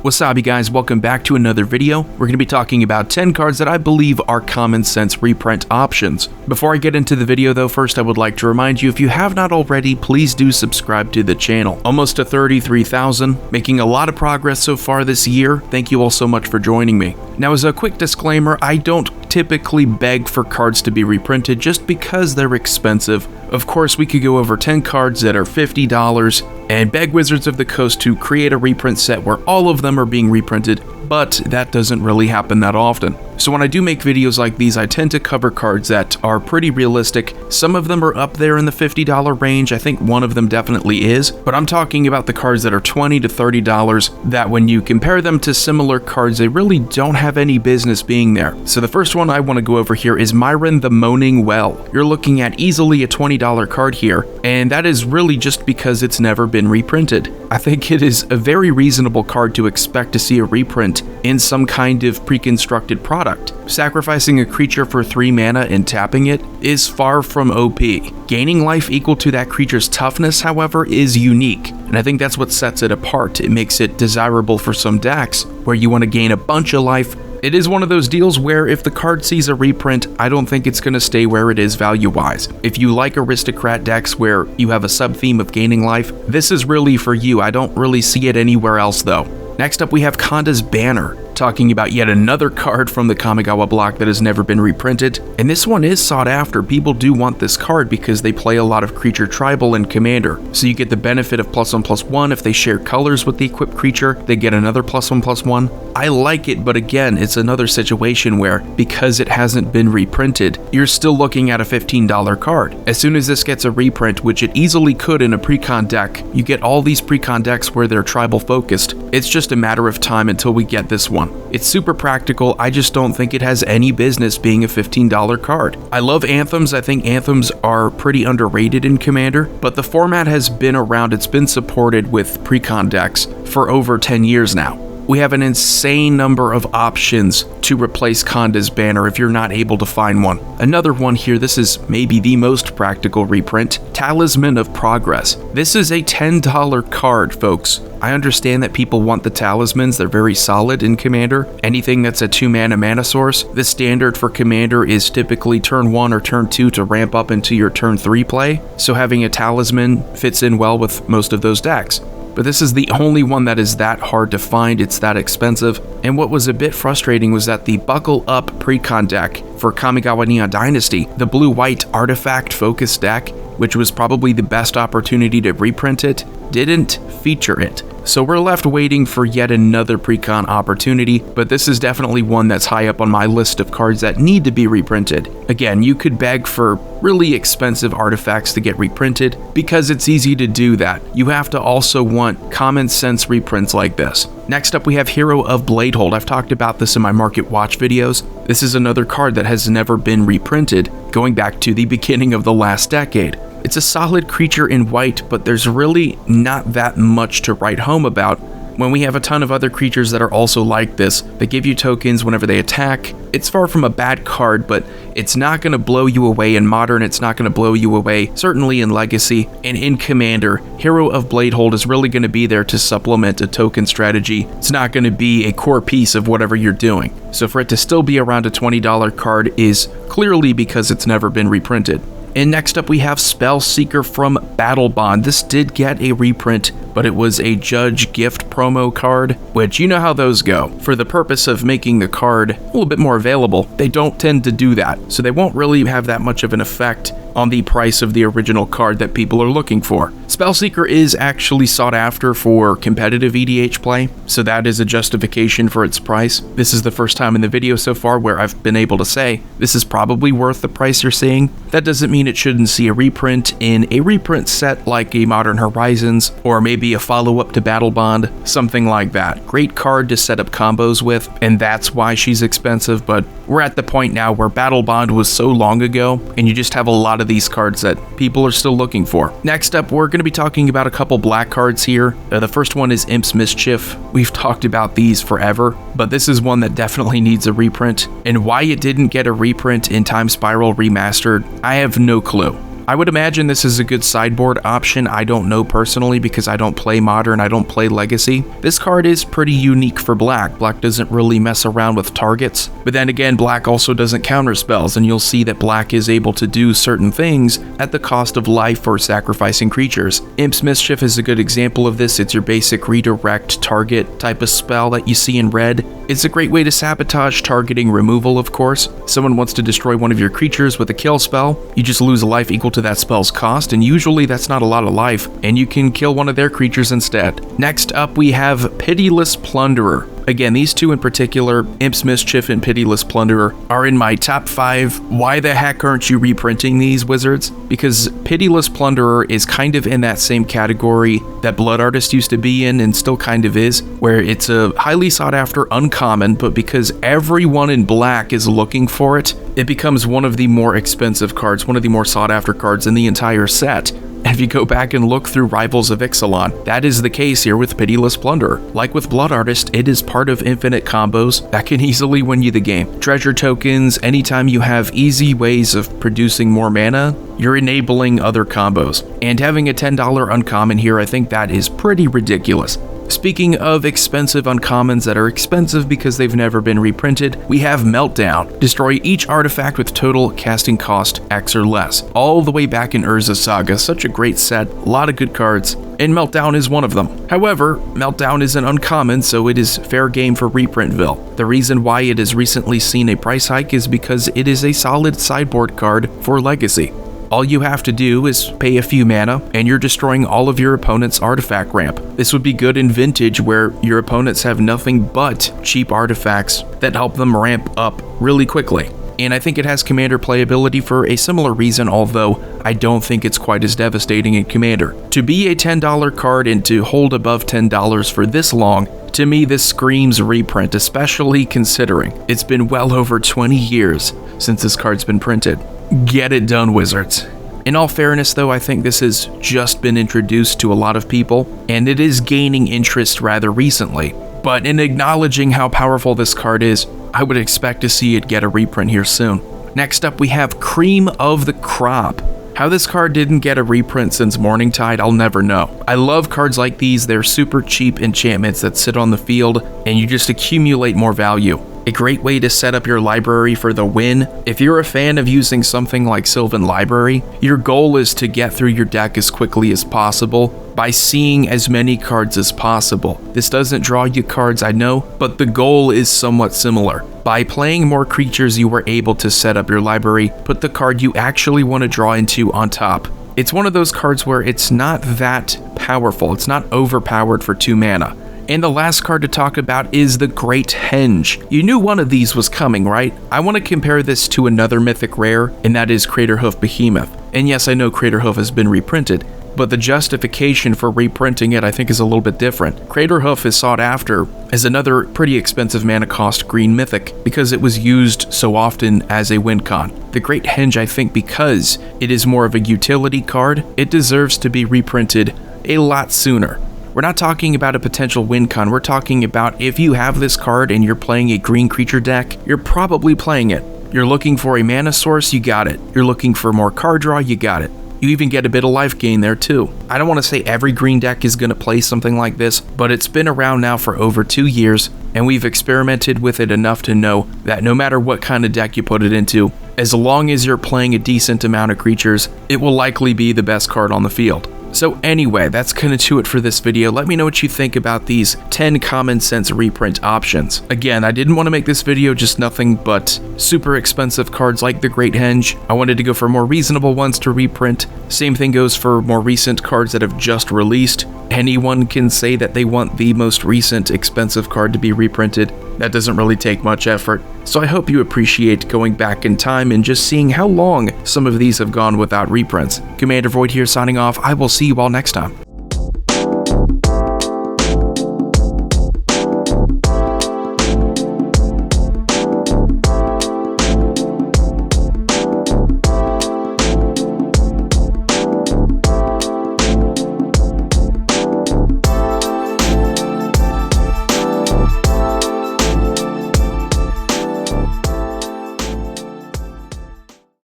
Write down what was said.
Wasabi guys, welcome back to another video. We're going to be talking about 10 cards that I believe are common sense reprint options. Before I get into the video though, first I would like to remind you, if you have not already, please do subscribe to the channel. Almost to 33,000, making a lot of progress so far this year. Thank you all so much for joining me. Now, as a quick disclaimer, I don't typically beg for cards to be reprinted just because they're expensive. Of course, we could go over 10 cards that are $50 and beg Wizards of the Coast to create a reprint set where all of them are being reprinted, but that doesn't really happen that often. So when I do make videos like these, I tend to cover cards that are pretty realistic. Some of them are up there in the $50 range. I think one of them definitely is, but I'm talking about the cards that are $20 to $30 that when you compare them to similar cards, they really don't have any business being there. So the first one I want to go over here is Myron the Moaning Well. You're looking at easily a $20 card here, and that is really just because it's never been reprinted. I think it is a very reasonable card to expect to see a reprint in some kind of pre-constructed product. Sacrificing a creature for 3 mana and tapping it is far from OP. Gaining life equal to that creature's toughness, however, is unique, and I think that's what sets it apart. It makes it desirable for some decks where you want to gain a bunch of life. It is one of those deals where if the card sees a reprint, I don't think it's going to stay where it is value-wise. If you like aristocrat decks where you have a sub-theme of gaining life, this is really for you. I don't really see it anywhere else though. Next up we have Konda's Banner, talking about yet another card from the Kamigawa block that has never been reprinted, and this one is sought after. People do want this card because they play a lot of creature tribal and commander, so you get the benefit of +1/+1. If they share colors with the equipped creature, they get another +1/+1. I like it, but again, it's another situation where, because it hasn't been reprinted, you're still looking at a $15 card. As soon as this gets a reprint, which it easily could in a precon deck, you get all these precon decks where they're tribal focused. It's just a matter of time until we get this one. It's super practical. I just don't think it has any business being a $15 card. I love Anthems. I think Anthems are pretty underrated in Commander, but the format has been around. It's been supported with precon decks for over 10 years now. We have an insane number of options to replace Konda's Banner if you're not able to find one. Another one here, this is maybe the most practical reprint, Talisman of Progress. This is a $10 card, folks. I understand that people want the talismans, they're very solid in Commander. Anything that's a 2-mana mana source, the standard for Commander is typically turn 1 or turn 2 to ramp up into your turn 3 play, so having a talisman fits in well with most of those decks. But this is the only one that is that hard to find, it's that expensive, and what was a bit frustrating was that the Buckle Up precon deck for Kamigawa Neon Dynasty, the blue-white artifact focused deck, which was probably the best opportunity to reprint it, didn't feature it. So we're left waiting for yet another precon opportunity, but this is definitely one that's high up on my list of cards that need to be reprinted. Again, you could beg for really expensive artifacts to get reprinted because it's easy to do that. You have to also want common sense reprints like this. Next up we have Hero of Bladehold. I've talked about this in my Market Watch videos. This is another card that has never been reprinted, going back to the beginning of the last decade. It's a solid creature in white, but there's really not that much to write home about when we have a ton of other creatures that are also like this. They give you tokens whenever they attack. It's far from a bad card, but it's not going to blow you away in Modern, it's not going to blow you away certainly in Legacy, and in Commander, Hero of Bladehold is really going to be there to supplement a token strategy. It's not going to be a core piece of whatever you're doing. So for it to still be around a $20 card is clearly because it's never been reprinted. And next up we have Spellseeker from Battle Bond. This did get a reprint, but it was a Judge gift promo card, which you know how those go. For the purpose of making the card a little bit more available, they don't tend to do that, so they won't really have that much of an effect on the price of the original card that people are looking for. Spellseeker is actually sought after for competitive EDH play, so that is a justification for its price. This is the first time in the video so far where I've been able to say this is probably worth the price you're seeing. That doesn't mean it shouldn't see a reprint in a reprint set like a Modern Horizons, or maybe a follow-up to Battle Bond, something like that. Great card to set up combos with, and that's why she's expensive, but we're at the point now where Battle Bond was so long ago, and you just have a lot of these cards that people are still looking for. Next up, we're going to be talking about a couple black cards here. The first one is Imp's Mischief. We've talked about these forever, but this is one that definitely needs a reprint, and why it didn't get a reprint in Time Spiral Remastered, I have no clue. I would imagine this is a good sideboard option. I don't know personally because I don't play Modern, I don't play Legacy. This card is pretty unique for Black. Black doesn't really mess around with targets, but then again, Black also doesn't counter spells, and you'll see that Black is able to do certain things at the cost of life or sacrificing creatures. Imp's Mischief is a good example of this. It's your basic redirect target type of spell that you see in red. It's a great way to sabotage targeting removal, of course. Someone wants to destroy one of your creatures with a kill spell, you just lose a life equal to that spell's cost, and usually that's not a lot of life, and you can kill one of their creatures instead. Next up, we have Pitiless Plunderer. Again, these two in particular, Imp's Mischief and Pitiless Plunderer, are in my top 5. Why the heck aren't you reprinting these, Wizards? Because Pitiless Plunderer is kind of in that same category that Blood Artist used to be in, and still kind of is, where it's a highly sought after uncommon, but because everyone in Black is looking for it, it becomes one of the more expensive cards, one of the more sought after cards in the entire set. And if you go back and look through Rivals of Ixalan, that is the case here with Pitiless Plunderer. Like with Blood Artist, it is part of infinite combos that can easily win you the game. Treasure tokens, anytime you have easy ways of producing more mana, you're enabling other combos. And having a $10 uncommon here, I think that is pretty ridiculous. Speaking of expensive uncommons that are expensive because they've never been reprinted, we have Meltdown. Destroy each artifact with total casting cost X or less. All the way back in Urza Saga, such a great set, a lot of good cards, and Meltdown is one of them. However, Meltdown is an uncommon, so it is fair game for Reprintville. The reason why it has recently seen a price hike is because it is a solid sideboard card for Legacy. All you have to do is pay a few mana, and you're destroying all of your opponent's artifact ramp. This would be good in Vintage, where your opponents have nothing but cheap artifacts that help them ramp up really quickly. And I think it has Commander playability for a similar reason, although I don't think it's quite as devastating in Commander. To be a $10 card and to hold above $10 for this long, to me this screams reprint, especially considering it's been well over 20 years since this card's been printed. Get it done, Wizards. In all fairness though, I think this has just been introduced to a lot of people, and it is gaining interest rather recently. But in acknowledging how powerful this card is, I would expect to see it get a reprint here soon. Next up, we have Cream of the Crop. How this card didn't get a reprint since Morningtide, I'll never know. I love cards like these. They're super cheap enchantments that sit on the field, and you just accumulate more value. A great way to set up your library for the win. If you're a fan of using something like Sylvan Library, your goal is to get through your deck as quickly as possible by seeing as many cards as possible. This doesn't draw you cards, I know, but the goal is somewhat similar. By playing more creatures, you were able to set up your library, put the card you actually want to draw into on top. It's one of those cards where it's not that powerful, it's not overpowered for 2 mana. And the last card to talk about is the Great Henge. You knew one of these was coming, right? I want to compare this to another mythic rare, and that is Craterhoof Behemoth. And yes, I know Craterhoof has been reprinted, but the justification for reprinting it I think is a little bit different. Craterhoof is sought after as another pretty expensive mana cost green mythic because it was used so often as a win con. The Great Henge, I think because it is more of a utility card, it deserves to be reprinted a lot sooner. We're not talking about a potential win con, we're talking about if you have this card and you're playing a green creature deck, you're probably playing it. You're looking for a mana source, you got it. You're looking for more card draw, you got it. You even get a bit of life gain there too. I don't want to say every green deck is going to play something like this, but it's been around now for over 2 years, and we've experimented with it enough to know that no matter what kind of deck you put it into, as long as you're playing a decent amount of creatures, it will likely be the best card on the field. So anyway, that's gonna do it for this video. Let me know what you think about these 10 common sense reprint options. Again, I didn't want to make this video just nothing but super expensive cards like the Great Henge. I wanted to go for more reasonable ones to reprint. Same thing goes for more recent cards that have just released. Anyone can say that they want the most recent expensive card to be reprinted. That doesn't really take much effort. So I hope you appreciate going back in time and just seeing how long some of these have gone without reprints. Commander Void here signing off. I will see you all next time.